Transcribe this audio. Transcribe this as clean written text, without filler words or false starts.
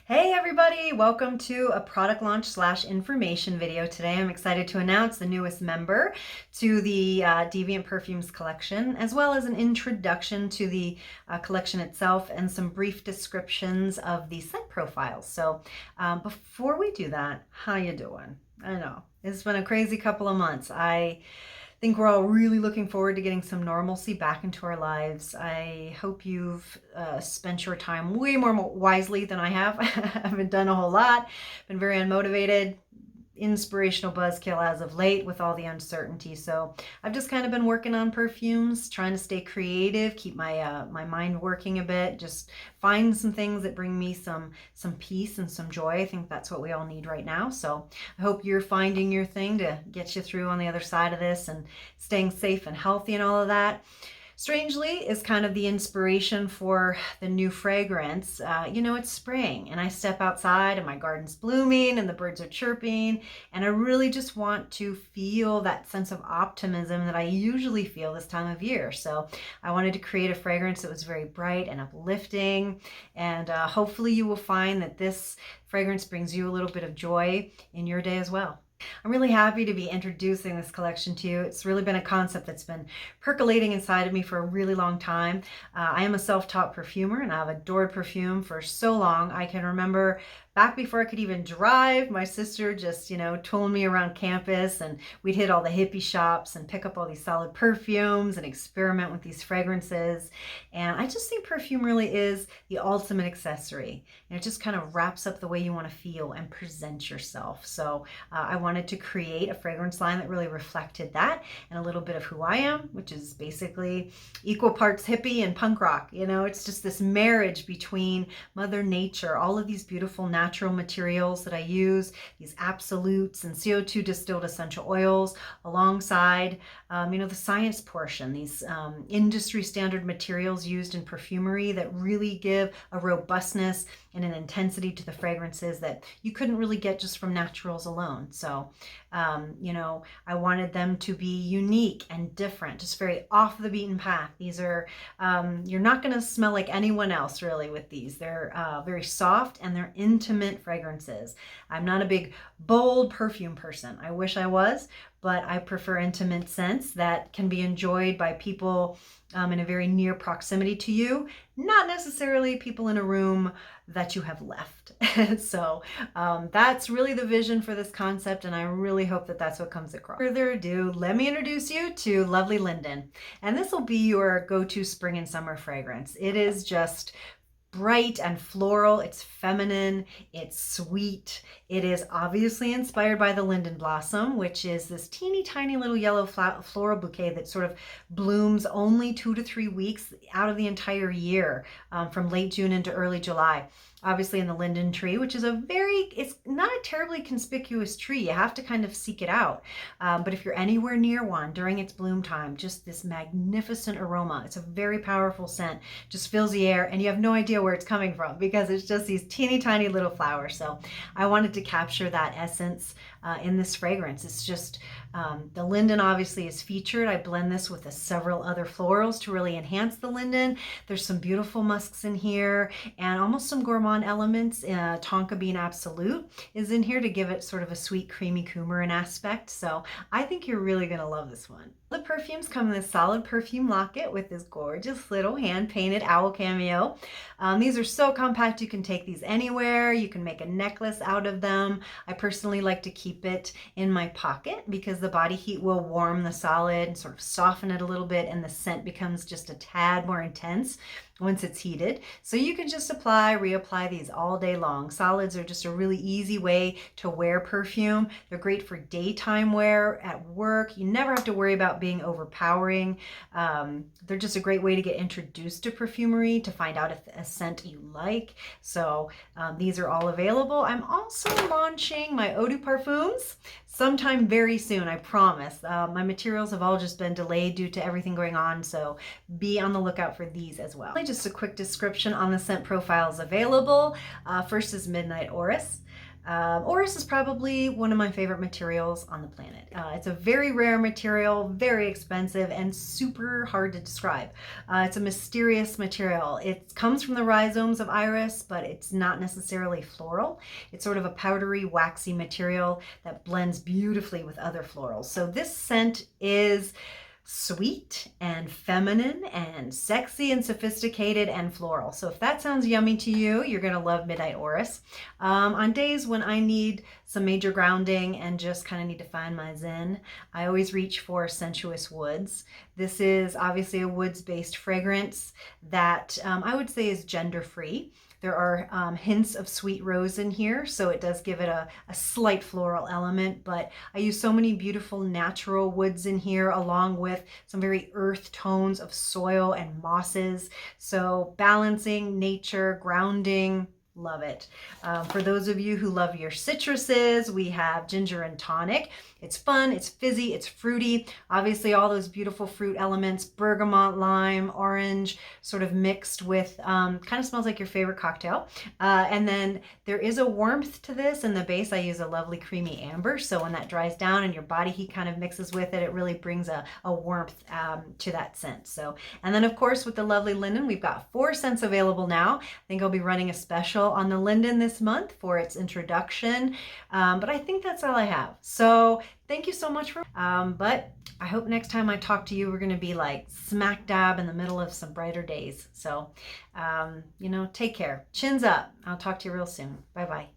Hey everybody, welcome to a product launch slash information video. Today I'm excited to announce the newest member to the Deviant Perfumes collection, as well as an introduction to the collection itself and some brief descriptions of the scent profiles. So before we do that, how you doing? I know, it's been a crazy couple of months. I think we're all really looking forward to getting some normalcy back into our lives. I hope you've spent your time way more wisely than I have. I haven't done a whole lot, been very unmotivated, inspirational buzzkill as of late with all the uncertainty. So I've just kind of been working on perfumes, trying to stay creative, keep my mind working a bit, just find some things that bring me some peace and some joy. I think that's what we all need right now. So I hope you're finding your thing to get you through on the other side of this and staying safe and healthy and all of that. Strangely is kind of the inspiration for the new fragrance. It's spring and I step outside and my garden's blooming and the birds are chirping, and I really just want to feel that sense of optimism that I usually feel this time of year. So I wanted to create a fragrance that was very bright and uplifting, and hopefully you will find that this fragrance brings you a little bit of joy in your day as well. I'm really happy to be introducing this collection to you. It's really been a concept that's been percolating inside of me for a really long time. I am a self-taught perfumer and I've adored perfume for so long. I can remember back before I could even drive, my sister just, tooling me around campus, and we'd hit all the hippie shops and pick up all these solid perfumes and experiment with these fragrances. And I just think perfume really is the ultimate accessory. And it just kind of wraps up the way you want to feel and present yourself. So I wanted to create a fragrance line that really reflected that and a little bit of who I am, which is basically equal parts hippie and punk rock. It's just this marriage between Mother Nature, all of these beautiful natural materials that I use, these absolutes and CO2 distilled essential oils, alongside, the science portion, these industry standard materials used in perfumery that really give a robustness and an intensity to the fragrances that you couldn't really get just from naturals alone. So, I wanted them to be unique and different, just very off the beaten path. These are, you're not going to smell like anyone else really with these. They're very soft and they're intimate fragrances. I'm not a big bold perfume person. I wish I was, but I prefer intimate scents that can be enjoyed by people in a very near proximity to you, not necessarily people in a room that you have left. So that's really the vision for this concept, and I really hope that that's what comes across. Without further ado, let me introduce you to Lovely Linden, and this will be your go-to spring and summer fragrance. It is just bright and floral. It's feminine, it's sweet. It is obviously inspired by the linden blossom, which is this teeny tiny little yellow floral bouquet that sort of blooms only 2 to 3 weeks out of the entire year, from late June into early July. Obviously in the linden tree, which is it's not a terribly conspicuous tree. You have to kind of seek it out. But if you're anywhere near one during its bloom time, just this magnificent aroma. It's a very powerful scent, just fills the air, and you have no idea where it's coming from because it's just these teeny tiny little flowers. So I wanted to capture that essence in this fragrance. It's just, the linden obviously is featured. I blend this with several other florals to really enhance the linden. There's some beautiful musks in here and almost some gourmand elements. Tonka bean absolute is in here to give it sort of a sweet, creamy coumarin aspect. So I think you're really going to love this one. The perfumes come in this solid perfume locket with this gorgeous little hand-painted owl cameo. These are so compact, you can take these anywhere. You can make a necklace out of them. I personally like to keep it in my pocket because the body heat will warm the solid and sort of soften it a little bit, and the scent becomes just a tad more intense once it's heated. So you can just reapply these all day long. Solids are just a really easy way to wear perfume. They're great for daytime wear, at work. You never have to worry about being overpowering. They're just a great way to get introduced to perfumery, to find out if a scent you like. So these are all available. I'm also launching my Eau de Parfums sometime very soon, I promise. My materials have all just been delayed due to everything going on, so be on the lookout for these as well. Just a quick description on the scent profiles available. First is Midnight Orris. Orris is probably one of my favorite materials on the planet. It's a very rare material, very expensive, and super hard to describe. It's a mysterious material. It comes from the rhizomes of iris, but it's not necessarily floral. It's sort of a powdery, waxy material that blends beautifully with other florals. So this scent is sweet and feminine and sexy and sophisticated and floral. So if that sounds yummy to you, you're going to love Midnight Orris. On days when I need some major grounding and just kind of need to find my zen, I always reach for Sensuous Woods. This is obviously a woods-based fragrance that I would say is gender-free. There are hints of sweet rose in here, so it does give it a slight floral element, but I use so many beautiful natural woods in here along with some very earth tones of soil and mosses. So balancing, nature, grounding, love it. For those of you who love your citruses, we have ginger and tonic. It's fun, it's fizzy, it's fruity. Obviously all those beautiful fruit elements, bergamot, lime, orange, sort of mixed with, kind of smells like your favorite cocktail. And then there is a warmth to this. In the base, I use a lovely creamy amber. So when that dries down and your body heat kind of mixes with it, it really brings a warmth to that scent. So, and then of course with the Lovely Linden, we've got 4 scents available now. I think I'll be running a special on the Linden this month for its introduction. But I think that's all I have. So thank you so much for, but I hope next time I talk to you, we're going to be like smack dab in the middle of some brighter days. So, you know, take care. Chins up. I'll talk to you real soon. Bye-bye.